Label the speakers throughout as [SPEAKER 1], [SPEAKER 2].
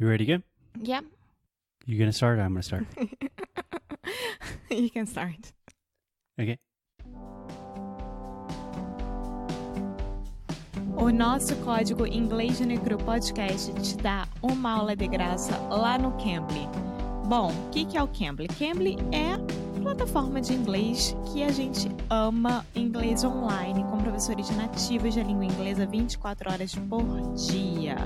[SPEAKER 1] You ready to go?
[SPEAKER 2] Yeah.
[SPEAKER 1] You gonna start or I'm gonna start?
[SPEAKER 2] You can start.
[SPEAKER 1] Okay.
[SPEAKER 2] O nosso código Inglês no Cru Podcast te dá uma aula de graça lá no Cambly. Bom, o que é o Cambly? Cambly é a plataforma de inglês que a gente ama, inglês online, com professores nativos de língua inglesa 24 horas por dia.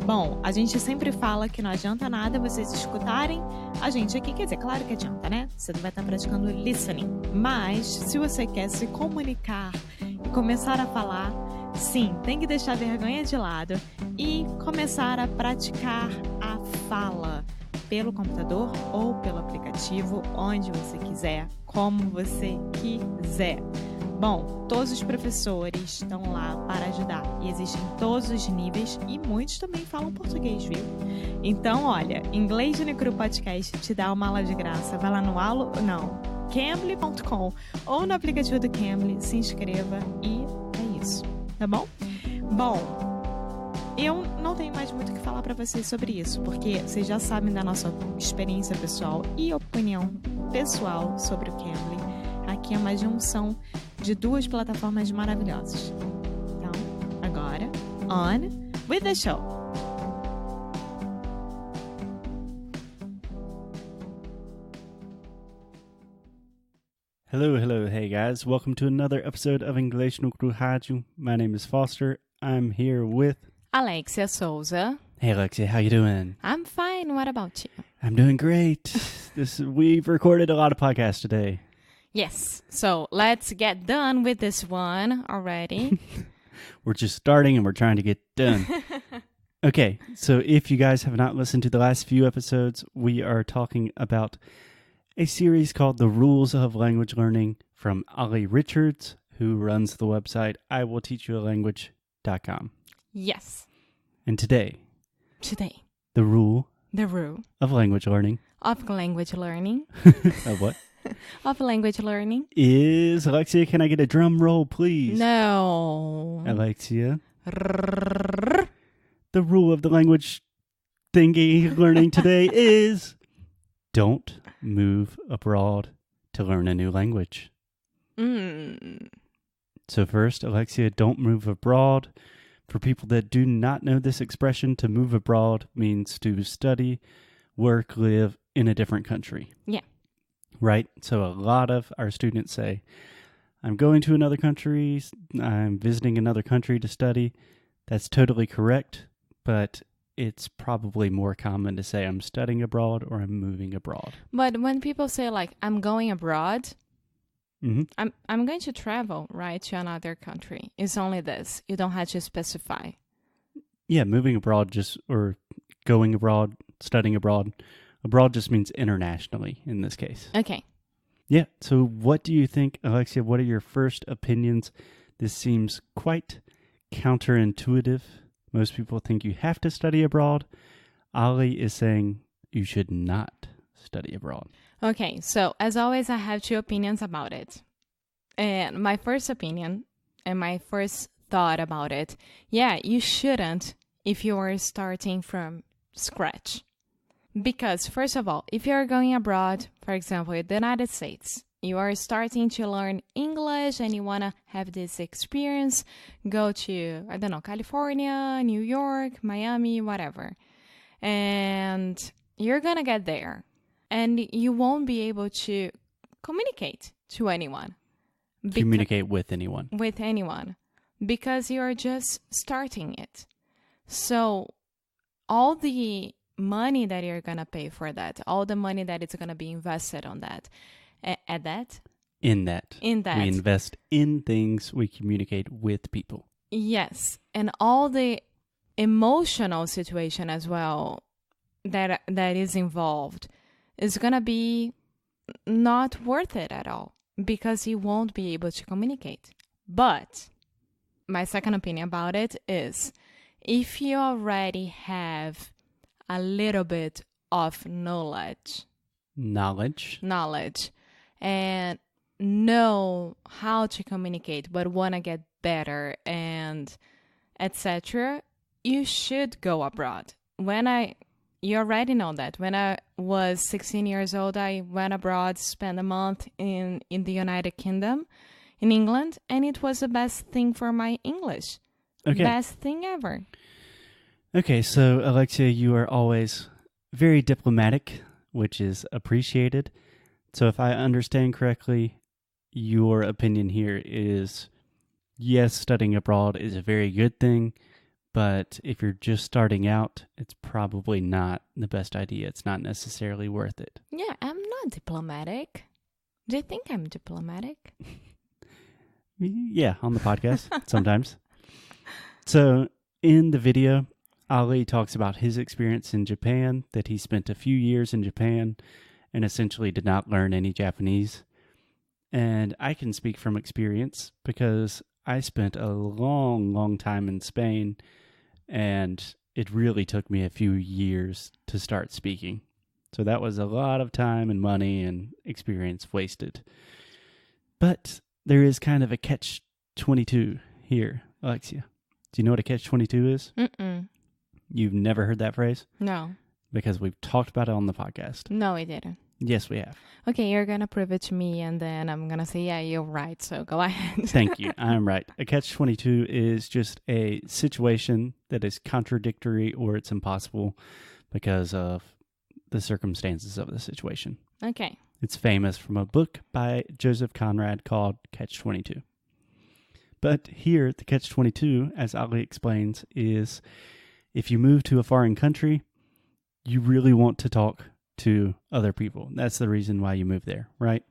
[SPEAKER 2] Bom, a gente sempre fala que não adianta nada vocês escutarem a gente aqui. Quer dizer, claro que adianta, né? Você vai estar praticando listening. Mas, se você quer se comunicar e começar a falar, sim, tem que deixar a vergonha de lado e começar a praticar a fala pelo computador ou pelo aplicativo, onde você quiser, como você quiser. Bom, todos os professores estão lá para ajudar e existem todos os níveis e muitos também falam português, viu? Então, olha, Inglês no Cru Podcast te dá uma aula de graça. Vai lá no cambly.com ou no aplicativo do Cambly, se inscreva e é isso, tá bom? Bom, eu não tenho mais muito o que falar para vocês sobre isso, porque vocês já sabem da nossa experiência pessoal e opinião pessoal sobre o Cambly. Aqui é uma junção de duas plataformas maravilhosas. Então, agora, on with the show!
[SPEAKER 1] Hello, hey guys. Welcome to another episode of Inglês no Cru Rádio. My name is Foster. I'm here with...
[SPEAKER 2] Alexia Souza.
[SPEAKER 1] Hey Alexia, how you doing?
[SPEAKER 2] I'm fine. What about you?
[SPEAKER 1] I'm doing great. We've recorded a lot of podcasts today.
[SPEAKER 2] Yes. So let's get done with this one already.
[SPEAKER 1] We're just starting and we're trying to get done. Okay, so if you guys have not listened to the last few episodes, we are talking about a series called The Rules of Language Learning from Olly Richards, who runs the website iwillteachyoualanguage.com.
[SPEAKER 2] Yes.
[SPEAKER 1] And today,
[SPEAKER 2] the
[SPEAKER 1] rule
[SPEAKER 2] of
[SPEAKER 1] language learning.
[SPEAKER 2] Of language learning.
[SPEAKER 1] Of what?
[SPEAKER 2] Of language learning.
[SPEAKER 1] Is, Alexia, can I get a drum roll, please?
[SPEAKER 2] No.
[SPEAKER 1] Alexia. The rule of the language thingy learning today is don't move abroad to learn a new language. So first, Alexia, don't move abroad. For people that do not know this expression, to move abroad means to study, work, live in a different country.
[SPEAKER 2] Yeah.
[SPEAKER 1] Right? So a lot of our students say, I'm going to another country, I'm visiting another country to study. That's totally correct, but it's probably more common to say I'm studying abroad or I'm moving abroad.
[SPEAKER 2] But when people say like, I'm going abroad,
[SPEAKER 1] Mm-hmm.
[SPEAKER 2] I'm going to travel, right, to another country. It's only this. You don't have to specify.
[SPEAKER 1] Yeah, moving abroad or going abroad, studying abroad. Abroad just means internationally in this case.
[SPEAKER 2] Okay.
[SPEAKER 1] Yeah, so what do you think, Alexia? What are your first opinions? This seems quite counterintuitive. Most people think you have to study abroad. Olly is saying you should not study abroad.
[SPEAKER 2] Okay, so as always, I have two opinions about it. And my first opinion and my first thought about it, yeah, you shouldn't if you are starting from scratch. Because, first of all, if you're going abroad, for example, in the United States, you are starting to learn English and you want to have this experience, go to, I don't know, California, New York, Miami, whatever. And you're going to get there. And you won't be able to communicate to anyone.
[SPEAKER 1] Communicate with anyone.
[SPEAKER 2] With anyone. Because you're just starting it. So all the money that you're going to pay for that, all the money that is going to be invested on that,
[SPEAKER 1] In that. We invest in things, we communicate with people.
[SPEAKER 2] Yes. And all the emotional situation as well that is involved is going to be not worth it at all because you won't be able to communicate. But my second opinion about it is if you already have a little bit of knowledge and know how to communicate but want to get better and etc., you should go abroad. When I you already know that. When I was 16 years old, I went abroad, spent a month in the United Kingdom, in England, and it was the best thing for my English.
[SPEAKER 1] Okay.
[SPEAKER 2] Best thing ever.
[SPEAKER 1] Okay, so Alexia, you are always very diplomatic, which is appreciated. So if I understand correctly, your opinion here is, yes, studying abroad is a very good thing, but if you're just starting out, it's probably not the best idea. It's not necessarily worth it.
[SPEAKER 2] Yeah, I'm not diplomatic. Do you think I'm diplomatic?
[SPEAKER 1] Yeah, on the podcast, sometimes. So in the video, Olly talks about his experience in Japan, that he spent a few years in Japan and essentially did not learn any Japanese. And I can speak from experience because I spent a long time in Spain, and it really took me a few years to start speaking. So that was a lot of time and money and experience wasted. But there is kind of a catch-22 here, Alexia. Do you know what a catch-22 is?
[SPEAKER 2] Mm-mm.
[SPEAKER 1] You've never heard that phrase?
[SPEAKER 2] No.
[SPEAKER 1] Because we've talked about it on the podcast.
[SPEAKER 2] No, we didn't.
[SPEAKER 1] Yes, we have.
[SPEAKER 2] Okay, you're going to prove it to me, and then I'm going to say, yeah, you're right, so go ahead.
[SPEAKER 1] Thank you. I'm right. A catch-22 is just a situation that is contradictory or it's impossible because of the circumstances of the situation.
[SPEAKER 2] Okay.
[SPEAKER 1] It's famous from a book by Joseph Conrad called Catch-22. But here, the Catch-22, as Olly explains, is if you move to a foreign country, you really want to talk to other people. That's the reason why you move there, right?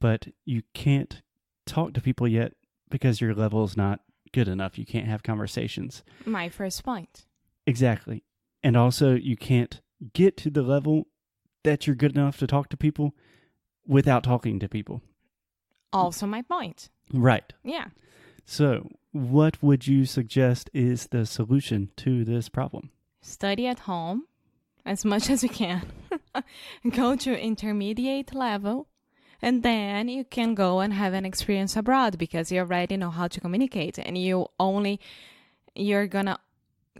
[SPEAKER 1] But you can't talk to people yet because your level is not good enough. You can't have conversations.
[SPEAKER 2] My first point.
[SPEAKER 1] Exactly. And also, you can't get to the level that you're good enough to talk to people without talking to people.
[SPEAKER 2] Also my point.
[SPEAKER 1] Right.
[SPEAKER 2] Yeah.
[SPEAKER 1] So, what would you suggest is the solution to this problem?
[SPEAKER 2] Study at home as much as you can. Go to intermediate level, and then you can go and have an experience abroad because you already know how to communicate, and you're gonna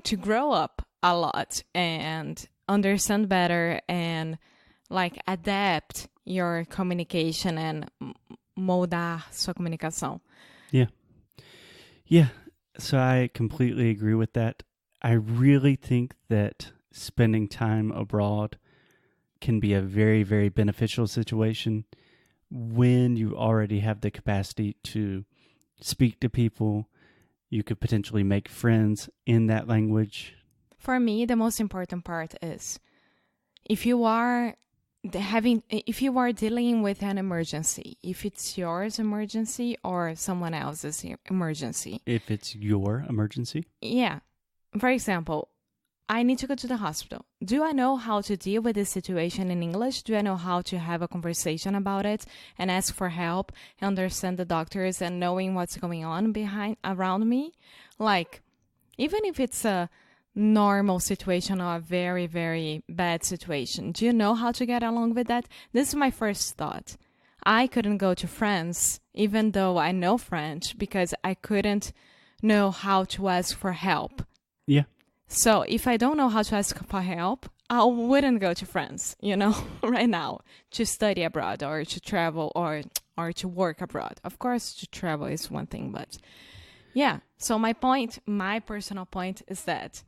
[SPEAKER 2] to grow up a lot and understand better and like adapt your communication and moldar sua comunicação.
[SPEAKER 1] Yeah, so I completely agree with that. I really think that spending time abroad can be a very, very beneficial situation when you already have the capacity to speak to people. You could potentially make friends in that language.
[SPEAKER 2] For me, the most important part is if you are dealing with an emergency, if it's yours emergency or someone else's emergency.
[SPEAKER 1] If it's your emergency?
[SPEAKER 2] Yeah. For example, I need to go to the hospital. Do I know how to deal with this situation in English? Do I know how to have a conversation about it and ask for help, understand the doctors and knowing what's going on around me? Like, even if it's a normal situation or a very, very bad situation, do you know how to get along with that? This is my first thought. I couldn't go to France, even though I know French, because I couldn't know how to ask for help.
[SPEAKER 1] Yeah.
[SPEAKER 2] So if I don't know how to ask for help, I wouldn't go to France, right now, to study abroad or to travel or to work abroad. Of course, to travel is one thing, but yeah. So my personal point is that.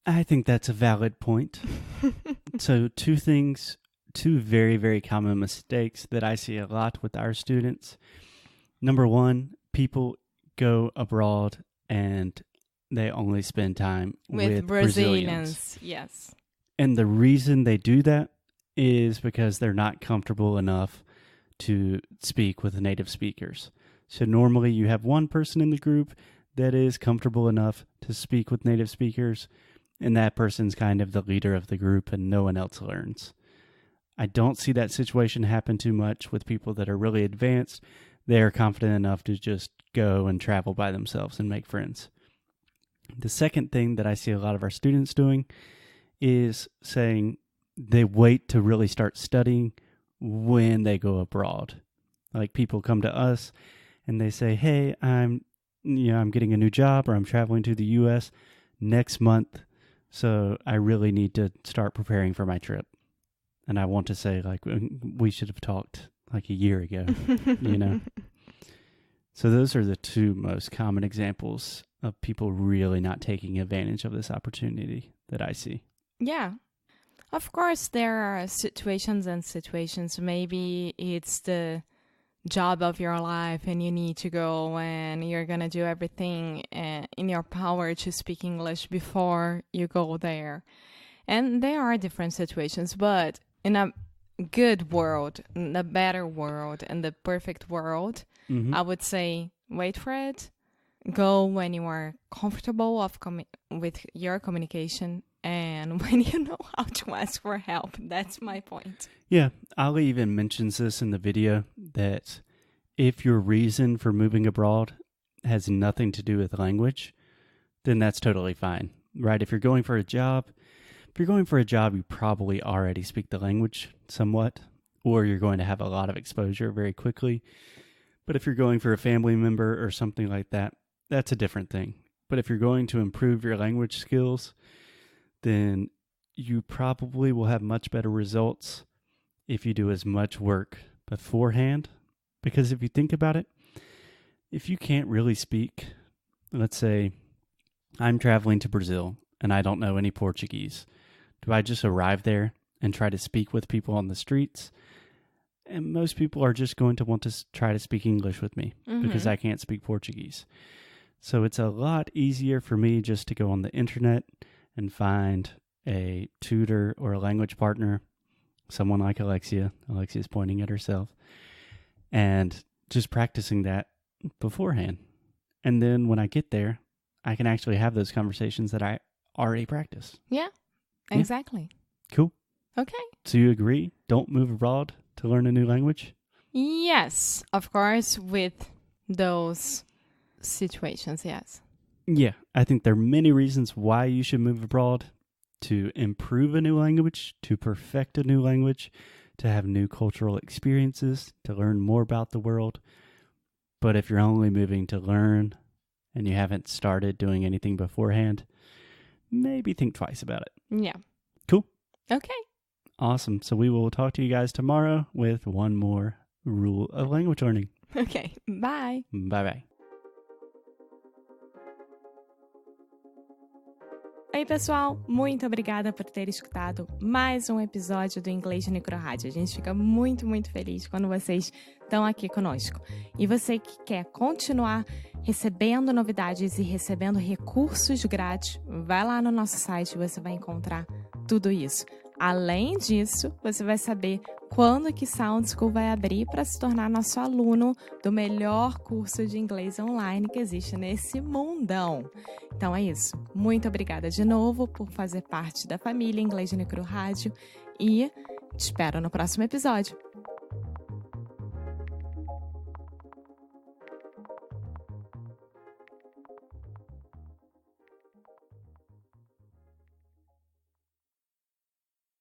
[SPEAKER 1] I think that's a valid point. So two very, very common mistakes that I see a lot with our students. Number one, people go abroad and they only spend time with Brazilians.
[SPEAKER 2] Yes.
[SPEAKER 1] And the reason they do that is because they're not comfortable enough to speak with native speakers. So normally you have one person in the group that is comfortable enough to speak with native speakers, and that person's kind of the leader of the group and no one else learns. I don't see that situation happen too much with people that are really advanced. They're confident enough to just go and travel by themselves and make friends. The second thing that I see a lot of our students doing is saying they wait to really start studying when they go abroad. Like people come to us and they say, hey, I'm getting a new job or I'm traveling to the U.S. next month. So I really need to start preparing for my trip. And I want to say, like, we should have talked like a year ago, you know? So those are the two most common examples of people really not taking advantage of this opportunity that I see.
[SPEAKER 2] Yeah. Of course, there are situations and situations. Maybe it's the job of your life and you need to go and you're going to do everything in your power to speak English before you go there. And there are different situations, but in a good world, the better world, and the perfect world, I would say wait for it. Go when you are comfortable with your communication and when you know how to ask for help. That's my point.
[SPEAKER 1] Yeah, Olly even mentions this in the video that if your reason for moving abroad has nothing to do with language, then that's totally fine, right? If you're going for a job, you probably already speak the language somewhat, or you're going to have a lot of exposure very quickly. But if you're going for a family member or something like that, that's a different thing. But if you're going to improve your language skills, then you probably will have much better results if you do as much work beforehand. Because if you think about it, if you can't really speak, let's say I'm traveling to Brazil and I don't know any Portuguese. Do I just arrive there and try to speak with people on the streets? And most people are just going to want to try to speak English with me because I can't speak Portuguese. So it's a lot easier for me just to go on the internet and find a tutor or a language partner, someone like Alexia. Alexia's pointing at herself. And just practicing that beforehand. And then when I get there, I can actually have those conversations that I already practiced.
[SPEAKER 2] Yeah, exactly.
[SPEAKER 1] Cool.
[SPEAKER 2] Okay.
[SPEAKER 1] So you agree? Don't move abroad to learn a new language?
[SPEAKER 2] Yes, of course, with those situations, yes.
[SPEAKER 1] Yeah, I think there are many reasons why you should move abroad: to improve a new language, to perfect a new language, to have new cultural experiences, to learn more about the world. But if you're only moving to learn and you haven't started doing anything beforehand, maybe think twice about it.
[SPEAKER 2] Yeah.
[SPEAKER 1] Cool.
[SPEAKER 2] Okay.
[SPEAKER 1] Awesome. So we will talk to you guys tomorrow with one more rule of language learning.
[SPEAKER 2] Okay. Bye.
[SPEAKER 1] Bye-bye.
[SPEAKER 2] Oi, pessoal, muito obrigada por ter escutado mais um episódio do Inglês no Rádio. A gente fica muito, muito feliz quando vocês estão aqui conosco. E você que quer continuar recebendo novidades e recebendo recursos grátis, vai lá no nosso site, você vai encontrar tudo isso. Além disso, você vai saber quando que Sound School vai abrir para se tornar nosso aluno do melhor curso de inglês online que existe nesse mundão. Então é isso. Muito obrigada de novo por fazer parte da família Inglês no Rádio e te espero no próximo episódio.